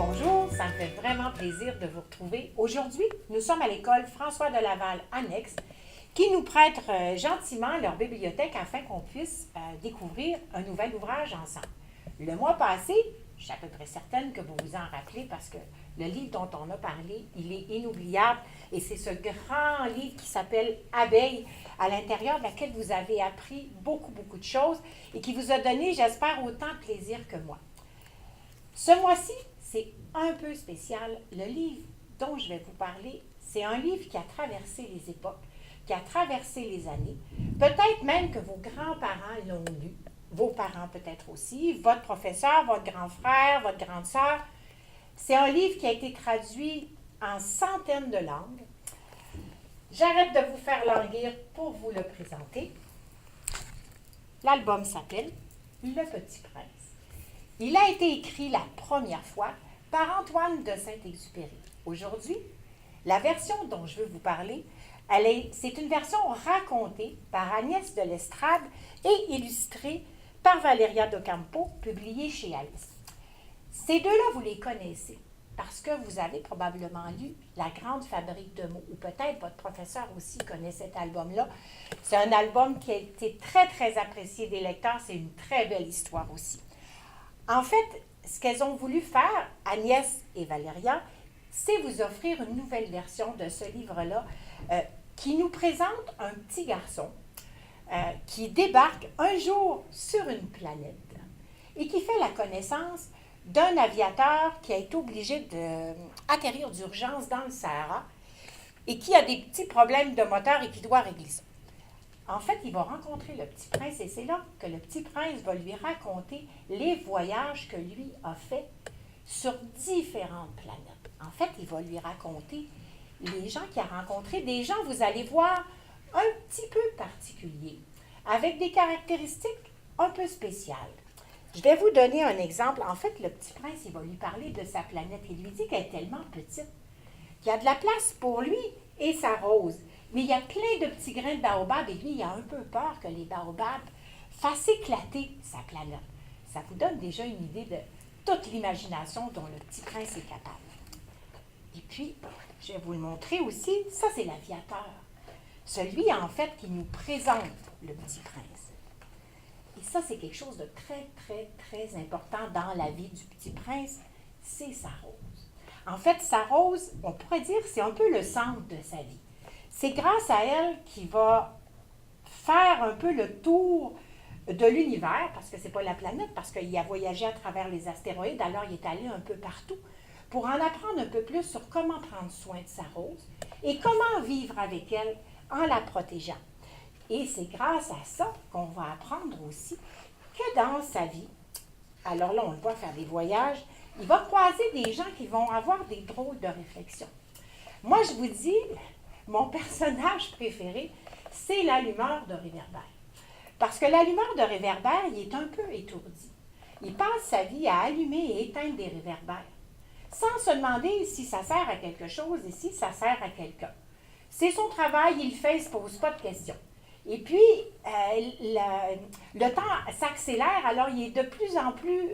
Bonjour, ça me fait vraiment plaisir de vous retrouver. Aujourd'hui, nous sommes à l'école François de Laval Annexe qui nous prête gentiment leur bibliothèque afin qu'on puisse découvrir un nouvel ouvrage ensemble. Le mois passé, je suis à peu près certaine que vous vous en rappelez parce que le livre dont on a parlé, il est inoubliable et c'est ce grand livre qui s'appelle Abeilles, à l'intérieur de laquelle vous avez appris beaucoup de choses et qui vous a donné, j'espère, autant de plaisir que moi. Ce mois-ci, c'est un peu spécial. Le livre dont je vais vous parler, c'est un livre qui a traversé les époques, qui a traversé les années. Peut-être même que vos grands-parents l'ont lu, vos parents peut-être aussi, votre professeur, votre grand frère, votre grande sœur. C'est un livre qui a été traduit en centaines de langues. J'arrête de vous faire languir pour vous le présenter. L'album s'appelle Le Petit Prince. Il a été écrit la première fois par Antoine de Saint-Exupéry. Aujourd'hui, la version dont je veux vous parler, c'est une version racontée par Agnès de l'Estrade et illustrée par Valeria Docampo, publiée chez Alice. Ces deux-là, vous les connaissez parce que vous avez probablement lu La Grande Fabrique de mots, ou peut-être votre professeur aussi connaît cet album-là. C'est un album qui a été très apprécié des lecteurs. C'est une très belle histoire aussi. En fait, ce qu'elles ont voulu faire, Agnès et Valéria, c'est vous offrir une nouvelle version de ce livre-là qui nous présente un petit garçon qui débarque un jour sur une planète et qui fait la connaissance d'un aviateur qui a été obligé d'atterrir d'urgence dans le Sahara et qui a des petits problèmes de moteur et qui doit régler ça. En fait, il va rencontrer le petit prince et c'est là que le petit prince va lui raconter les voyages que lui a faits sur différentes planètes. En fait, il va lui raconter les gens qu'il a rencontrés, des gens, vous allez voir, un petit peu particuliers, avec des caractéristiques un peu spéciales. Je vais vous donner un exemple. En fait, le petit prince, il va lui parler de sa planète. Il lui dit qu'elle est tellement petite qu'il y a de la place pour lui et sa rose. Mais il y a plein de petits grains de baobab et lui, il a un peu peur que les baobabs fassent éclater sa planète. Ça vous donne déjà une idée de toute l'imagination dont le petit prince est capable. Et puis, je vais vous le montrer aussi, ça c'est l'aviateur. Celui, en fait, qui nous présente le petit prince. Et ça, c'est quelque chose de très important dans la vie du petit prince, c'est sa rose. En fait, sa rose, on pourrait dire, c'est un peu le centre de sa vie. C'est grâce à elle qu'il va faire un peu le tour de l'univers, parce que ce n'est pas la planète, parce qu'il a voyagé à travers les astéroïdes, alors il est allé un peu partout, pour en apprendre un peu plus sur comment prendre soin de sa rose et comment vivre avec elle en la protégeant. Et c'est grâce à ça qu'on va apprendre aussi que dans sa vie, alors là on le voit faire des voyages, il va croiser des gens qui vont avoir des drôles de réflexions. Moi je vous dis, mon personnage préféré, c'est l'allumeur de réverbère. Parce que l'allumeur de réverbère, il est un peu étourdi. Il passe sa vie à allumer et éteindre des réverbères, sans se demander si ça sert à quelque chose et si ça sert à quelqu'un. C'est son travail, il le fait, il ne se pose pas de questions. Et puis, le temps s'accélère, alors il est de plus en plus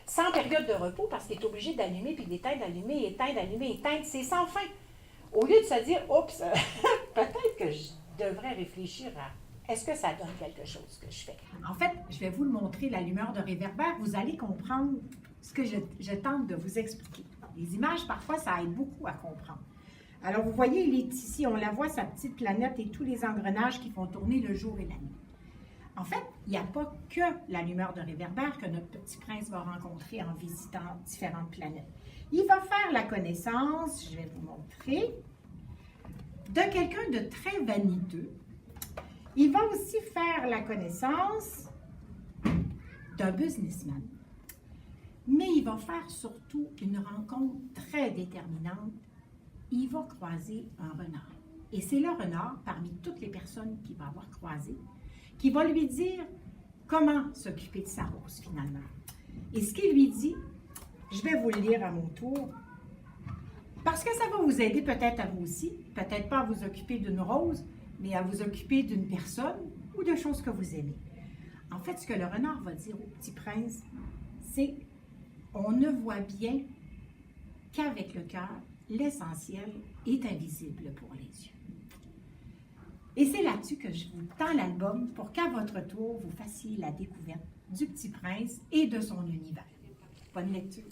sans période de repos parce qu'il est obligé d'allumer puis d'éteindre, allumer, éteindre, allumer, éteindre. C'est sans fin. Au lieu de se dire, oups, peut-être que je devrais réfléchir à est-ce que ça donne quelque chose que je fais. En fait, je vais vous le montrer, l'allumeur de réverbère. Vous allez comprendre ce que je tente de vous expliquer. Les images, parfois, ça aide beaucoup à comprendre. Alors, vous voyez, il est ici, on la voit, sa petite planète et tous les engrenages qui font tourner le jour et la nuit. En fait, il n'y a pas que l'allumeur de réverbère que notre petit prince va rencontrer en visitant différentes planètes. Il va faire la connaissance, je vais vous montrer, de quelqu'un de très vaniteux. Il va aussi faire la connaissance d'un businessman. Mais il va faire surtout une rencontre très déterminante. Il va croiser un renard. Et c'est le renard, parmi toutes les personnes qu'il va avoir croisées, qui va lui dire comment s'occuper de sa rose finalement. Et ce qu'il lui dit, je vais vous le lire à mon tour, parce que ça va vous aider peut-être à vous aussi, peut-être pas à vous occuper d'une rose, mais à vous occuper d'une personne ou de choses que vous aimez. En fait, ce que le renard va dire au petit prince, c'est « On ne voit bien qu'avec le cœur, l'essentiel est invisible pour les yeux. Et c'est là-dessus que je vous tends l'album pour qu'à votre tour, vous fassiez la découverte du Petit Prince et de son univers. Bonne lecture.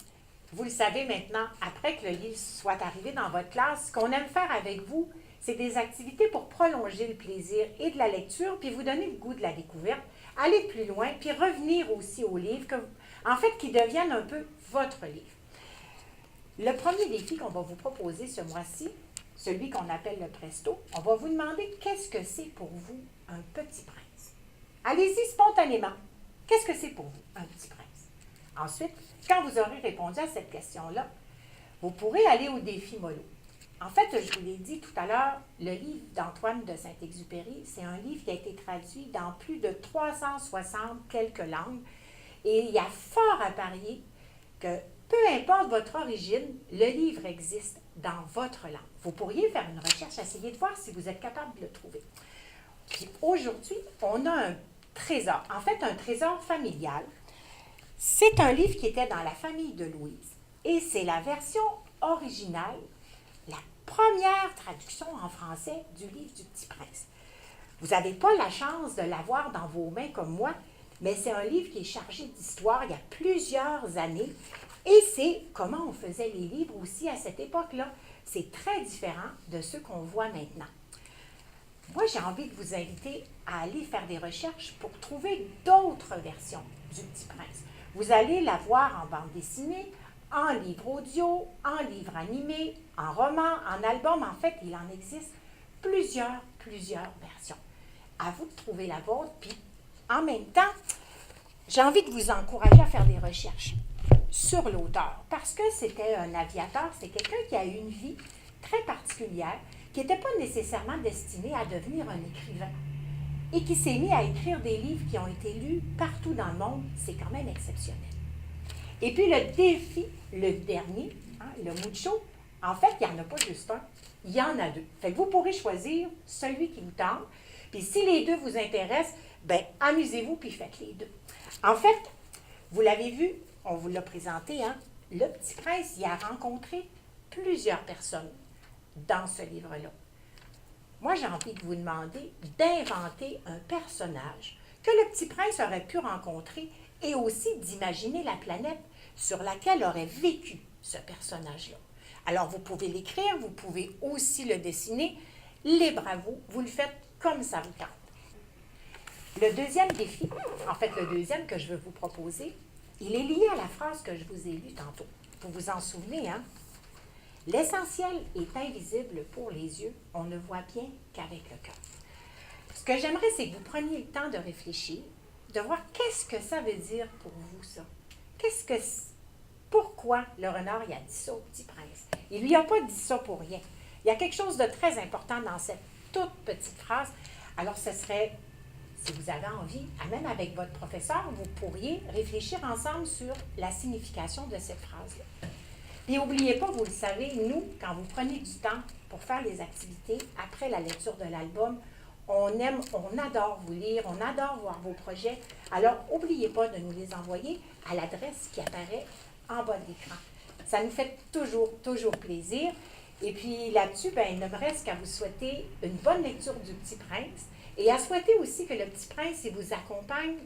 Vous le savez maintenant, après que le livre soit arrivé dans votre classe, ce qu'on aime faire avec vous, c'est des activités pour prolonger le plaisir et de la lecture, puis vous donner le goût de la découverte, aller plus loin, puis revenir aussi au livre, qui deviennent un peu votre livre. Le premier défi qu'on va vous proposer ce mois-ci, celui qu'on appelle le Presto, on va vous demander qu'est-ce que c'est pour vous un petit prince. Allez-y spontanément. Qu'est-ce que c'est pour vous un petit prince? Ensuite, quand vous aurez répondu à cette question-là, vous pourrez aller au défi mollo. En fait, je vous l'ai dit tout à l'heure, le livre d'Antoine de Saint-Exupéry, c'est un livre qui a été traduit dans plus de 360 quelques langues et il y a fort à parier que peu importe votre origine, le livre existe dans votre langue. Vous pourriez faire une recherche, essayer de voir si vous êtes capable de le trouver. Puis aujourd'hui, on a un trésor, en fait un trésor familial. C'est un livre qui était dans la famille de Louise et c'est la version originale, la première traduction en français du livre du Petit Prince. Vous n'avez pas la chance de l'avoir dans vos mains comme moi, mais c'est un livre qui est chargé d'histoire il y a plusieurs années et c'est comment on faisait les livres aussi à cette époque-là. C'est très différent de ceux qu'on voit maintenant. Moi, j'ai envie de vous inviter à aller faire des recherches pour trouver d'autres versions du Petit Prince. Vous allez la voir en bande dessinée, en livre audio, en livre animé, en roman, en album. En fait, il en existe plusieurs versions. À vous de trouver la vôtre, puis en même temps, j'ai envie de vous encourager à faire des recherches sur l'auteur, parce que c'était un aviateur, c'est quelqu'un qui a eu une vie très particulière, qui n'était pas nécessairement destiné à devenir un écrivain, et qui s'est mis à écrire des livres qui ont été lus partout dans le monde. C'est quand même exceptionnel. Et puis le défi, le dernier, le Mucho, en fait, il n'y en a pas juste un, il y en a deux. Fait que vous pourrez choisir celui qui vous tente, puis si les deux vous intéressent, bien, amusez-vous puis faites les deux. En fait, vous l'avez vu, on vous l'a présenté, le Petit Prince, il a rencontré plusieurs personnes dans ce livre-là. Moi, j'ai envie de vous demander d'inventer un personnage que le Petit Prince aurait pu rencontrer et aussi d'imaginer la planète sur laquelle aurait vécu ce personnage-là. Alors, vous pouvez l'écrire, vous pouvez aussi le dessiner. Libre à vous, vous le faites comme ça vous tente. Le deuxième défi, en fait le deuxième que je veux vous proposer, il est lié à la phrase que je vous ai lue tantôt. Vous vous en souvenez, hein? L'essentiel est invisible pour les yeux, on ne voit bien qu'avec le cœur. Ce que j'aimerais, c'est que vous preniez le temps de réfléchir, de voir qu'est-ce que ça veut dire pour vous, ça. Pourquoi le renard il a dit ça au Petit Prince? Il ne lui a pas dit ça pour rien. Il y a quelque chose de très important dans cette toute petite phrase. Alors, ce serait, si vous avez envie, même avec votre professeur, vous pourriez réfléchir ensemble sur la signification de cette phrase-là. Et n'oubliez pas, vous le savez, nous, quand vous prenez du temps pour faire les activités après la lecture de l'album, on adore vous lire, on adore voir vos projets. Alors, n'oubliez pas de nous les envoyer à l'adresse qui apparaît en bas de l'écran. Ça nous fait toujours plaisir. Et puis là-dessus, il ne me reste qu'à vous souhaiter une bonne lecture du Petit Prince et à souhaiter aussi que le Petit Prince il vous accompagne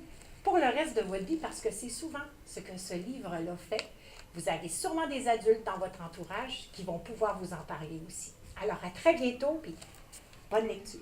pour le reste de votre vie parce que c'est souvent ce que ce livre-là fait. Vous avez sûrement des adultes dans votre entourage qui vont pouvoir vous en parler aussi. Alors, à très bientôt, puis bonne lecture.